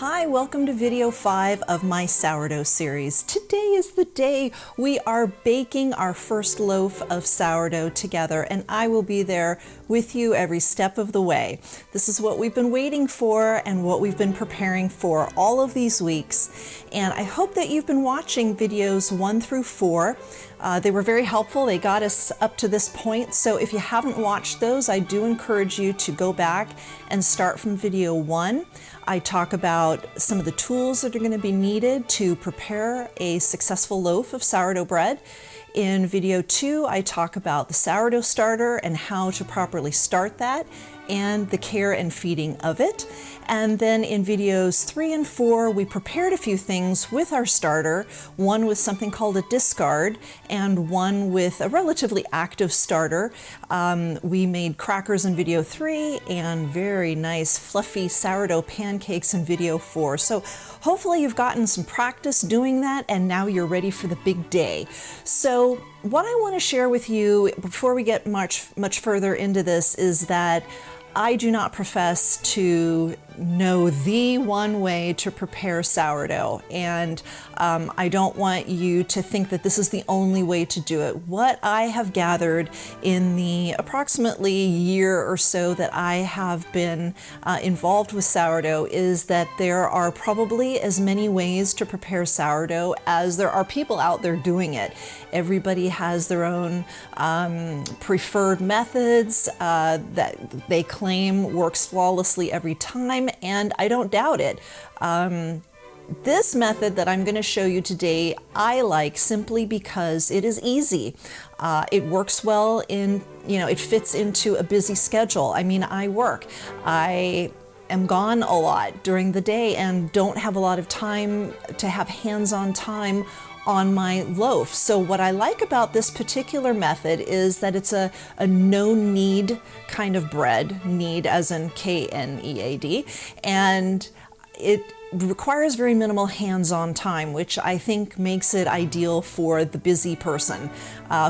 Hi, welcome to video 5 of my sourdough series. Today is the day we are baking our first loaf of sourdough together, and I will be there with you every step of the way. This is what we've been waiting for and what we've been preparing for all of these weeks, and I hope that you've been watching videos 1 through 4. They were very helpful. They got us up to this point. So if you haven't watched those, I do encourage you to go back and start from video 1. I talk about some of the tools that are going to be needed to prepare a successful loaf of sourdough bread. In video 2, I talk about the sourdough starter and how to properly start that and the care and feeding of it. And then in videos 3 and 4, we prepared a few things with our starter, one with something called a discard and one with a relatively active starter. We made crackers in video 3 and very nice fluffy sourdough pancakes in video 4. So hopefully you've gotten some practice doing that and now you're ready for the big day. So what I want to share with you before we get much further into this is that I do not profess to know the one way to prepare sourdough, and I don't want you to think that this is the only way to do it. What I have gathered in the approximately year or so that I have been involved with sourdough is that there are probably as many ways to prepare sourdough as there are people out there doing it. Everybody has their own preferred methods that they claim works flawlessly every time, and I don't doubt it. This method that I'm going to show you today, I like simply because it is easy. It works well it fits into a busy schedule. I mean, I work. I am gone a lot during the day and don't have a lot of time to have hands-on time on my loaf. So what I like about this particular method is that it's a no-knead kind of bread, knead as in K-N-E-A-D, and it requires very minimal hands-on time, which I think makes it ideal for the busy person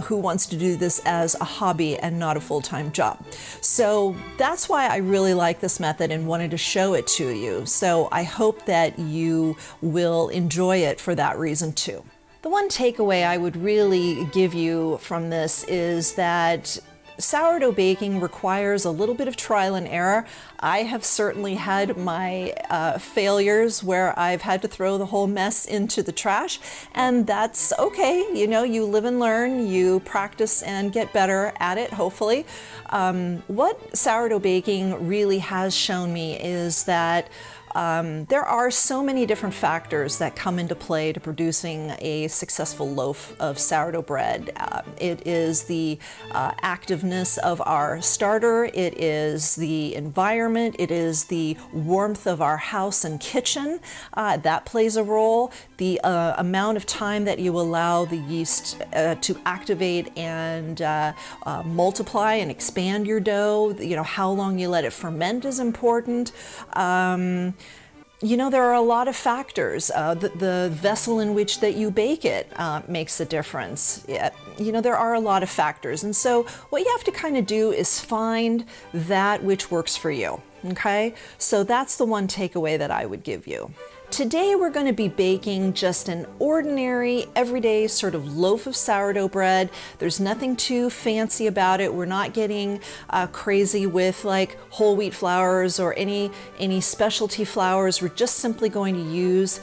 who wants to do this as a hobby and not a full-time job. So that's why I really like this method and wanted to show it to you. So I hope that you will enjoy it for that reason too. The one takeaway I would really give you from this is that sourdough baking requires a little bit of trial and error. I have certainly had my failures where I've had to throw the whole mess into the trash, and that's okay. You know, you live and learn, you practice and get better at it, hopefully. What sourdough baking really has shown me is that there are so many different factors that come into play to producing a successful loaf of sourdough bread. It is the activeness of our starter, it is the environment, it is the warmth of our house and kitchen. That plays a role. The amount of time that you allow the yeast to activate and multiply and expand your dough, how long you let it ferment is important. There are a lot of factors. The vessel in which that you bake it makes a difference. There are a lot of factors. And so what you have to kind of do is find that which works for you, okay? So that's the one takeaway that I would give you. Today we're going to be baking just an ordinary, everyday sort of loaf of sourdough bread. There's nothing too fancy about it. We're not getting crazy with like whole wheat flours or any specialty flours. We're just simply going to use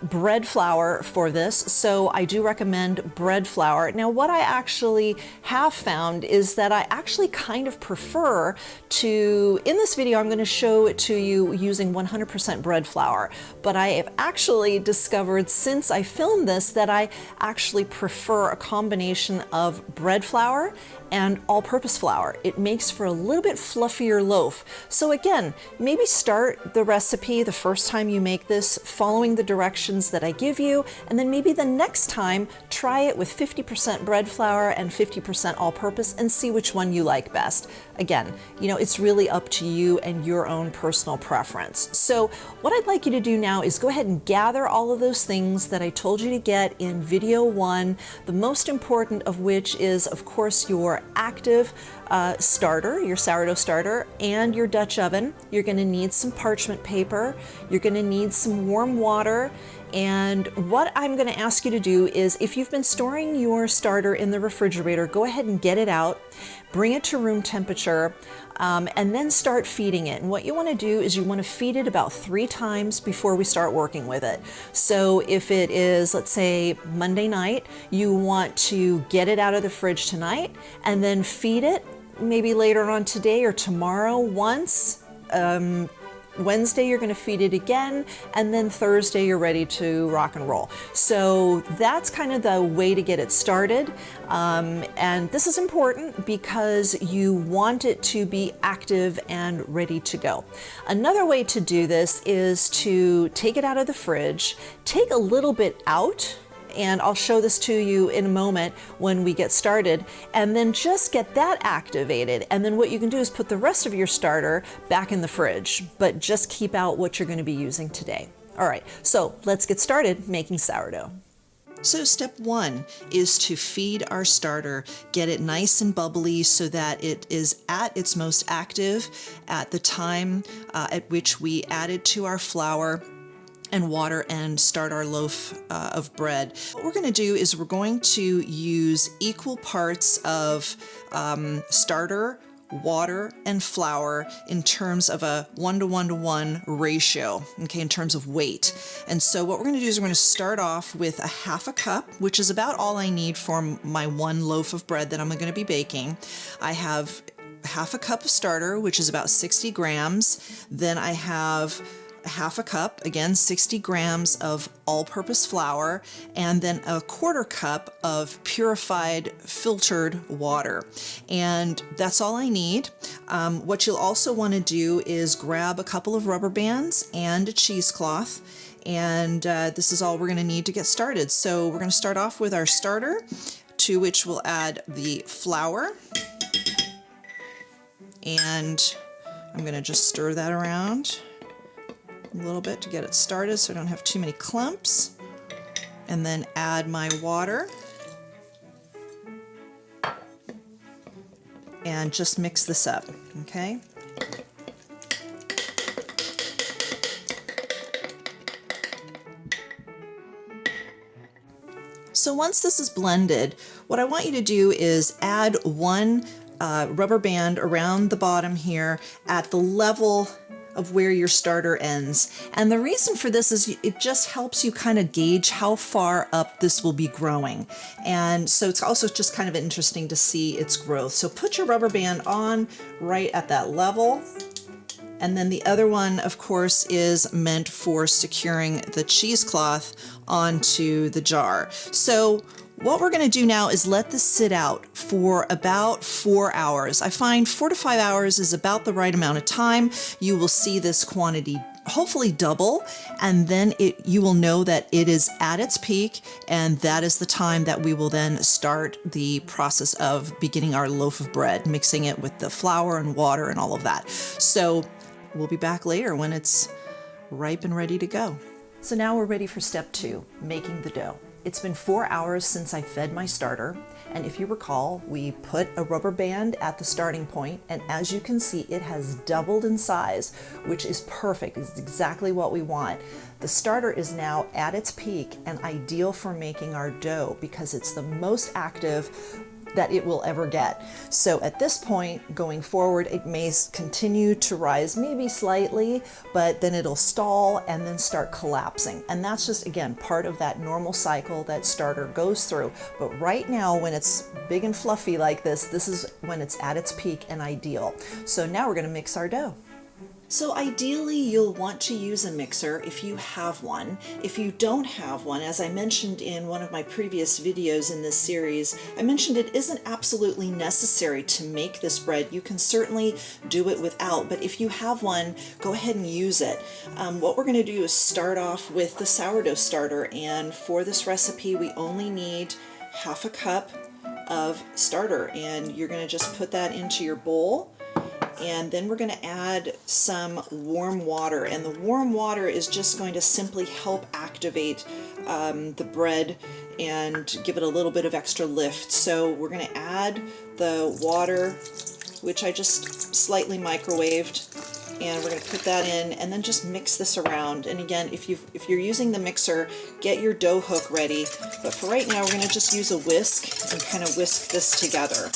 bread flour for this. So I do recommend bread flour. Now what I actually have found is that I actually kind of prefer to, in this video I'm going to show it to you using 100% bread flour. But I have actually discovered since I filmed this that I actually prefer a combination of bread flour and all-purpose flour. It makes for a little bit fluffier loaf. So again, maybe start the recipe the first time you make this following the directions that I give you, and then maybe the next time try it with 50% bread flour and 50% all-purpose and see which one you like best. Again, it's really up to you and your own personal preference. So what I'd like you to do now is go ahead and gather all of those things that I told you to get in video 1, the most important of which is, of course, your active starter, your sourdough starter, and your Dutch oven. You're going to need some parchment paper. You're going to need some warm water. And what I'm going to ask you to do is, if you've been storing your starter in the refrigerator, go ahead and get it out, bring it to room temperature, and then start feeding it. And what you want to do is you want to feed it about 3 times before we start working with it. So if it is, let's say, Monday night, you want to get it out of the fridge tonight and then feed it maybe later on today or tomorrow once. Wednesday you're going to feed it again, and then Thursday you're ready to rock and roll. So that's kind of the way to get it started. And this is important because you want it to be active and ready to go. Another way to do this is to take it out of the fridge, take a little bit out, and I'll show this to you in a moment when we get started, and then just get that activated. And then what you can do is put the rest of your starter back in the fridge, but just keep out what you're going to be using today. All right, so let's get started making sourdough. So step 1 is to feed our starter, get it nice and bubbly so that it is at its most active at the time at which we add it to our flour and water and start our loaf of bread. What we're going to do is we're going to use equal parts of starter, water, and flour in terms of a 1:1:1 ratio, okay, in terms of weight. And so what we're going to do is we're going to start off with a 1/2 cup, which is about all I need for my 1 loaf of bread that I'm going to be baking. I have 1/2 cup of starter, which is about 60 grams. Then I have 1/2 cup, again 60 grams of all-purpose flour, and then a 1/4 cup of purified filtered water. And that's all I need. What you'll also want to do is grab a couple of rubber bands and a cheesecloth, and this is all we're going to need to get started. So we're going to start off with our starter, to which we'll add the flour, and I'm going to just stir that around a little bit to get it started so I don't have too many clumps, and then add my water and just mix this up, okay? So once this is blended, what I want you to do is add 1 rubber band around the bottom here at the level of where your starter ends. And the reason for this is it just helps you kind of gauge how far up this will be growing. And so it's also just kind of interesting to see its growth. So put your rubber band on right at that level. And then the other one, of course, is meant for securing the cheesecloth onto the jar. So what we're going to do now is let this sit out for about 4 hours. I find 4 to 5 hours is about the right amount of time. You will see this quantity hopefully double, and then you will know that it is at its peak, and that is the time that we will then start the process of beginning our loaf of bread, mixing it with the flour and water and all of that. So we'll be back later when it's ripe and ready to go. So now we're ready for step 2, making the dough. It's been 4 hours since I fed my starter, and if you recall, we put a rubber band at the starting point, and as you can see, it has doubled in size, which is perfect. It's exactly what we want. The starter is now at its peak and ideal for making our dough because it's the most active that it will ever get. So at this point, going forward, it may continue to rise maybe slightly, but then it'll stall and then start collapsing. And that's just, again, part of that normal cycle that starter goes through. But right now, when it's big and fluffy like this is when it's at its peak and ideal. So now we're gonna mix our dough. So ideally, you'll want to use a mixer if you have one. If you don't have one, as I mentioned in one of my previous videos in this series, I mentioned it isn't absolutely necessary to make this bread. You can certainly do it without, but if you have one, go ahead and use it. What we're going to do is start off with the sourdough starter, and for this recipe, we only need 1/2 cup of starter, and you're going to just put that into your bowl. And then we're going to add some warm water, and the warm water is just going to simply help activate the bread and give it a little bit of extra lift. So we're going to add the water, which I just slightly microwaved, and we're going to put that in and then just mix this around. And again, if you're using the mixer, get your dough hook ready. But for right now, we're going to just use a whisk and kind of whisk this together.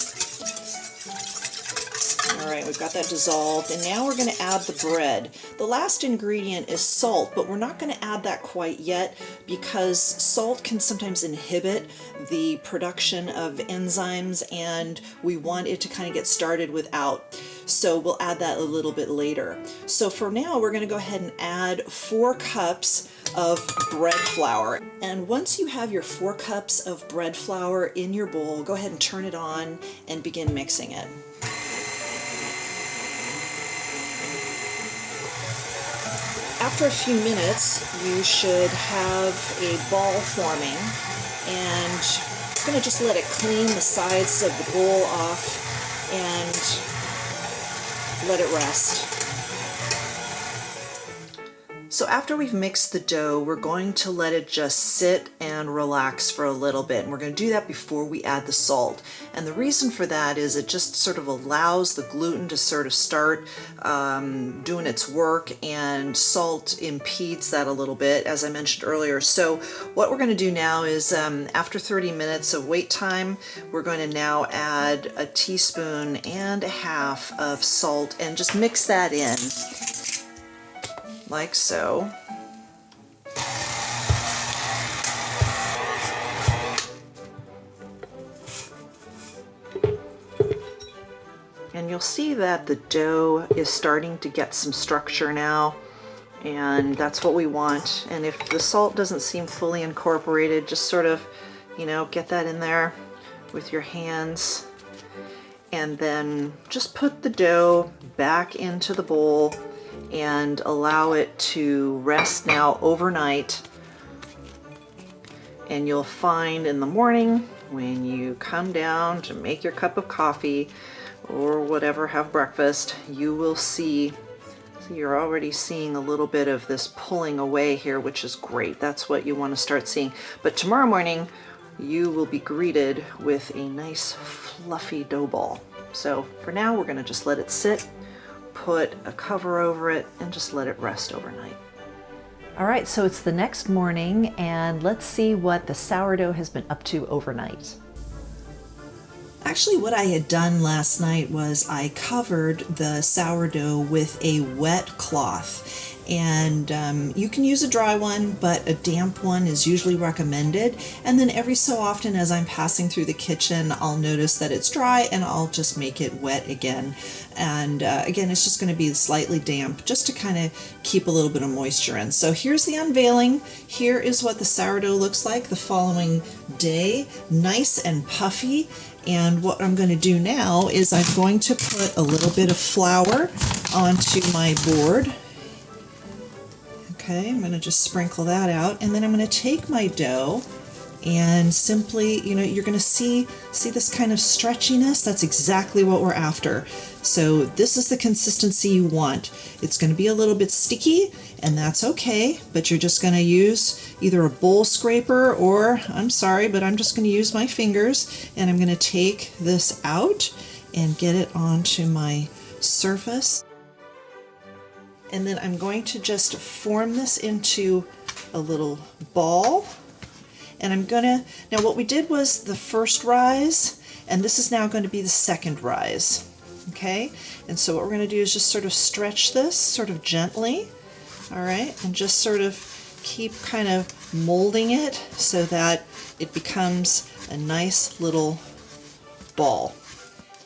All right, we've got that dissolved, and now we're going to add the bread. The last ingredient is salt, but we're not going to add that quite yet because salt can sometimes inhibit the production of enzymes, and we want it to kind of get started without. So we'll add that a little bit later. So for now, we're going to go ahead and add 4 cups of bread flour. And once you have your 4 cups of bread flour in your bowl, go ahead and turn it on and begin mixing it. After a few minutes, you should have a ball forming, and I'm going to just let it clean the sides of the bowl off and let it rest. So after we've mixed the dough, we're going to let it just sit and relax for a little bit. And we're going to do that before we add the salt. And the reason for that is it just sort of allows the gluten to sort of start doing its work, and salt impedes that a little bit, as I mentioned earlier. So what we're going to do now is after 30 minutes of wait time, we're going to now add 1.5 teaspoons of salt and just mix that in. Like so. And you'll see that the dough is starting to get some structure now, and that's what we want. And if the salt doesn't seem fully incorporated, just sort of, get that in there with your hands, and then just put the dough back into the bowl and allow it to rest now overnight. And you'll find in the morning when you come down to make your cup of coffee or whatever, have breakfast, you will see, so you're already seeing a little bit of this pulling away here, which is great. That's what you want to start seeing. But tomorrow morning, you will be greeted with a nice fluffy dough ball. So for now, we're going to just let it sit, put a cover over it, and just let it rest overnight. All right, so it's the next morning, and let's see what the sourdough has been up to overnight. Actually, what I had done last night was I covered the sourdough with a wet cloth. And you can use a dry one, but a damp one is usually recommended. And then every so often as I'm passing through the kitchen, I'll notice that it's dry and I'll just make it wet again. And again, it's just going to be slightly damp just to kind of keep a little bit of moisture in. So here's the unveiling. Here is what the sourdough looks like the following day. Nice and puffy. And what I'm going to do now is I'm going to put a little bit of flour onto my board. Okay, I'm going to just sprinkle that out, and then I'm going to take my dough and simply, you're going to see this kind of stretchiness. That's exactly what we're after. So this is the consistency you want. It's going to be a little bit sticky, and that's okay, but you're just going to use either a bowl scraper or, I'm sorry, but I'm just going to use my fingers, and I'm going to take this out and get it onto my surface. And then I'm going to just form this into a little ball. And I'm gonna, now what we did was the first rise, and this is now going to be the second rise. Okay, and so what we're going to do is just sort of stretch this sort of gently, all right, and just sort of keep kind of molding it so that it becomes a nice little ball.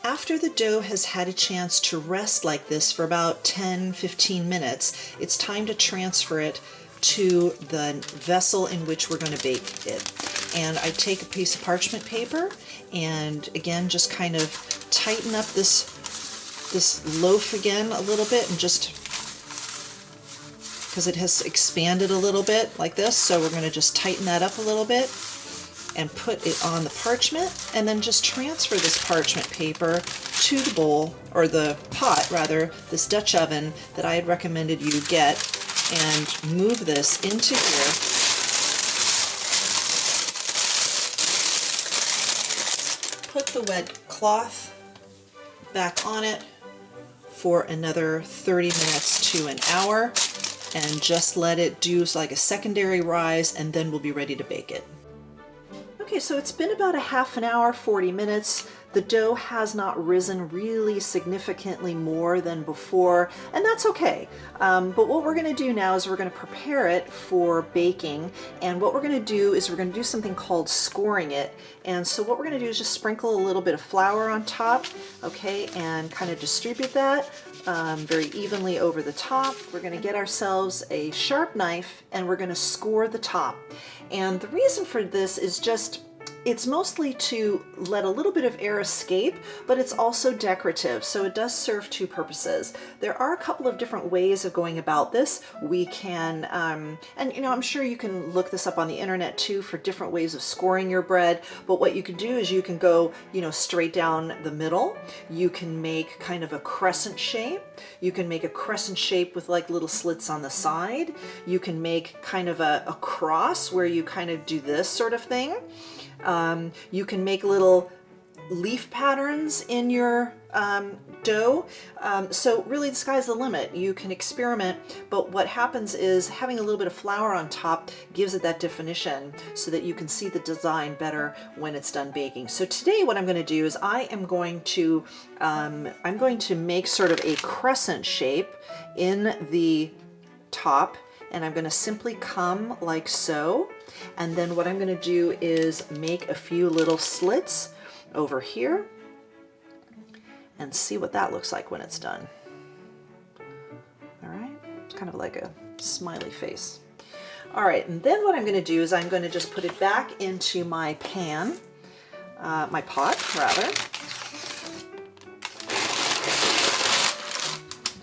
After the dough has had a chance to rest like this for about 10-15 minutes, it's time to transfer it to the vessel in which we're going to bake it. And I take a piece of parchment paper and again just kind of tighten up this loaf again a little bit, and just because it has expanded a little bit like this, so we're going to just tighten that up a little bit and put it on the parchment, and then just transfer this parchment paper to the bowl, or the pot rather, this Dutch oven that I had recommended you get, and move this into here. put the wet cloth back on it for another 30 minutes to an hour and just let it do like a secondary rise, and then we'll be ready to bake it. Okay, so it's been about a half an hour, 40 minutes. The dough has not risen really significantly more than before, and that's okay. But what we're gonna do now is we're gonna prepare it for baking, and what we're gonna do is we're gonna do something called scoring it. And so what we're gonna do is just sprinkle a little bit of flour on top, okay, and kind of distribute that very evenly over the top. We're gonna get ourselves a sharp knife and we're gonna score the top. And the reason for this is just, it's mostly to let a little bit of air escape, but it's also decorative, so it does serve two purposes. There are a couple of different ways of going about this. We can, and you know, I'm sure you can look this up on the internet too for different ways of scoring your bread, but what you can do is you can go, you know, straight down the middle. You can make kind of a crescent shape. You can make a crescent shape with like little slits on the side. You can make kind of a cross where you kind of do this sort of thing. You can make little leaf patterns in your dough. So really the sky's the limit. You can experiment, but what happens is having a little bit of flour on top gives it that definition so that you can see the design better when it's done baking. So today what I'm going to do is I'm going to make sort of a crescent shape in the top, and I'm going to simply come like so. And then what I'm going to do is make a few little slits over here and see what that looks like when it's done. All right, it's kind of like a smiley face. All right, and then what I'm going to do is I'm going to just put it back into my pan, my pot rather.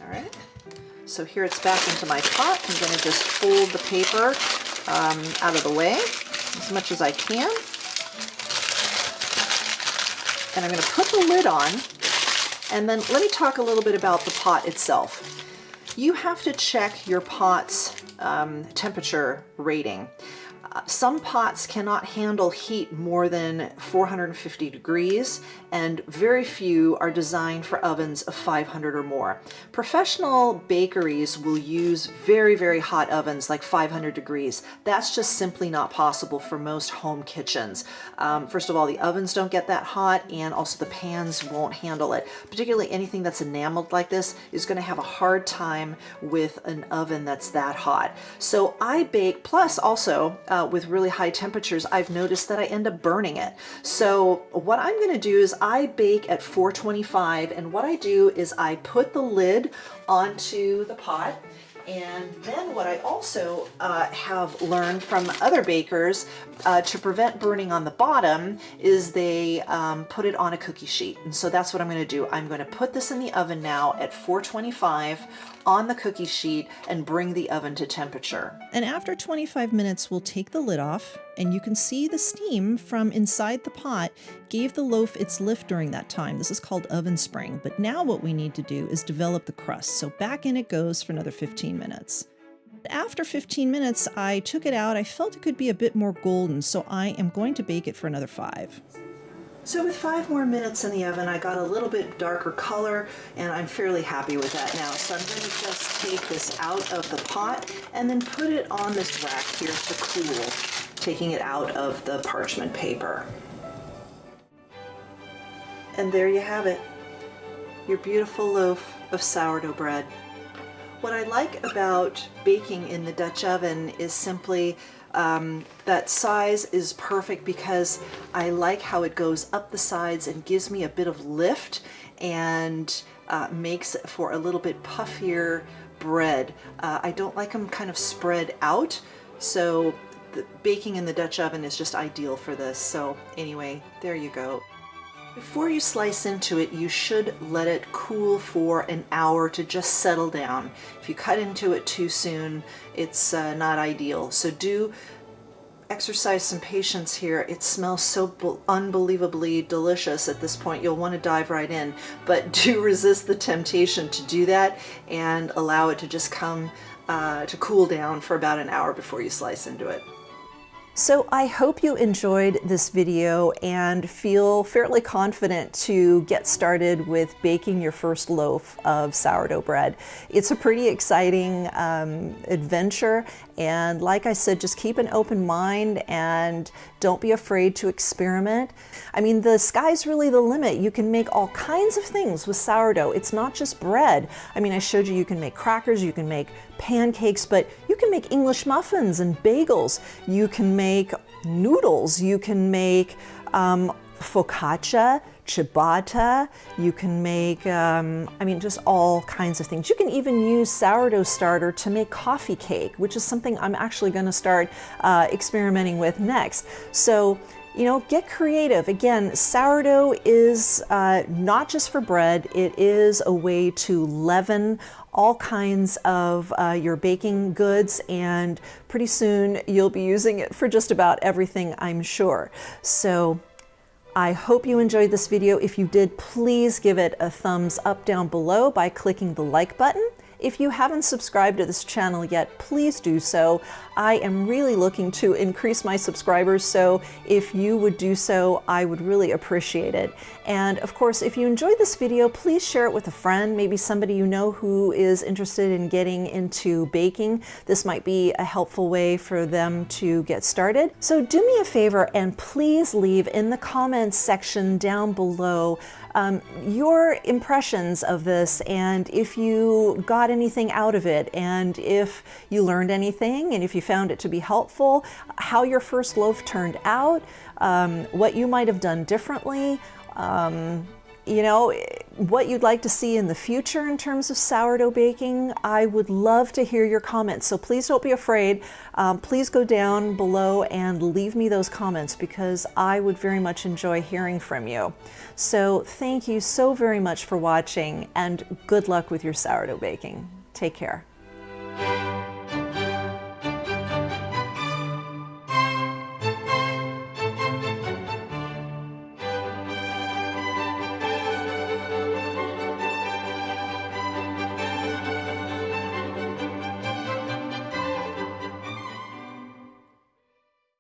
All right, so here it's back into my pot. I'm going to just fold the paper out of the way as much as I can. And I'm going to put the lid on, and then let me talk a little bit about the pot itself. You have to check your pot's temperature rating. Some pots cannot handle heat more than 450 degrees, and very few are designed for ovens of 500 or more. Professional bakeries will use very, very hot ovens like 500 degrees. That's just simply not possible for most home kitchens. First of all, the ovens don't get that hot, and also the pans won't handle it. Particularly anything that's enameled like this is going to have a hard time with an oven that's that hot. So I bake, plus also with really high temperatures, I've noticed that I end up burning it. So what I'm going to do is I bake at 425, and what I do is I put the lid onto the pot. And then what I also have learned from other bakers to prevent burning on the bottom is they put it on a cookie sheet. And so that's what I'm going to do. I'm going to put this in the oven now at 425 on the cookie sheet and bring the oven to temperature. And after 25 minutes, we'll take the lid off, and you can see the steam from inside the pot gave the loaf its lift during that time. This is called oven spring. But now what we need to do is develop the crust. So back in it goes for another 15 minutes. After 15 minutes, I took it out. I felt it could be a bit more golden, so I am going to bake it for another 5. So with 5 more minutes in the oven, I got a little bit darker color, and I'm fairly happy with that now. So I'm going to just take this out of the pot and then put it on this rack here to cool, taking it out of the parchment paper. And there you have it, your beautiful loaf of sourdough bread. What I like about baking in the Dutch oven is simply that size is perfect because I like how it goes up the sides and gives me a bit of lift and makes for a little bit puffier bread. I don't like them kind of spread out, so the baking in the Dutch oven is just ideal for this. So anyway, there you go. Before you slice into it, you should let it cool for an hour to just settle down. If you cut into it too soon, it's not ideal. So do exercise some patience here. It smells so unbelievably delicious at this point. You'll want to dive right in, but do resist the temptation to do that and allow it to just come to cool down for about an hour before you slice into it. So I hope you enjoyed this video and feel fairly confident to get started with baking your first loaf of sourdough bread. It's a pretty exciting adventure, and like I said, just keep an open mind and don't be afraid to experiment. I mean, the sky's really the limit. You can make all kinds of things with sourdough. It's not just bread. I mean, I showed you can make crackers, you can make pancakes, but you can make English muffins and bagels. You can make noodles. You can make focaccia, ciabatta. You can make, I mean, just all kinds of things. You can even use sourdough starter to make coffee cake, which is something I'm actually going to start experimenting with next. So, you know, get creative. Again, sourdough is not just for bread. It is a way to leaven all kinds of your baking goods, and pretty soon you'll be using it for just about everything, I'm sure. So I hope you enjoyed this video. If you did, please give it a thumbs up down below by clicking the like button. If you haven't subscribed to this channel yet, please do so. I am really looking to increase my subscribers, so if you would do so, I would really appreciate it. And of course, if you enjoyed this video, please share it with a friend, maybe somebody you know who is interested in getting into baking. This might be a helpful way for them to get started. So do me a favor and please leave in the comments section down below your impressions of this, and if you got anything out of it, and if you learned anything, and if you found it to be helpful, how your first loaf turned out, what you might have done differently, you know, what you'd like to see in the future in terms of sourdough baking. I would love to hear your comments, so please don't be afraid. Please go down below and leave me those comments, because I would very much enjoy hearing from you. So thank you so very much for watching, and good luck with your sourdough baking. Take care.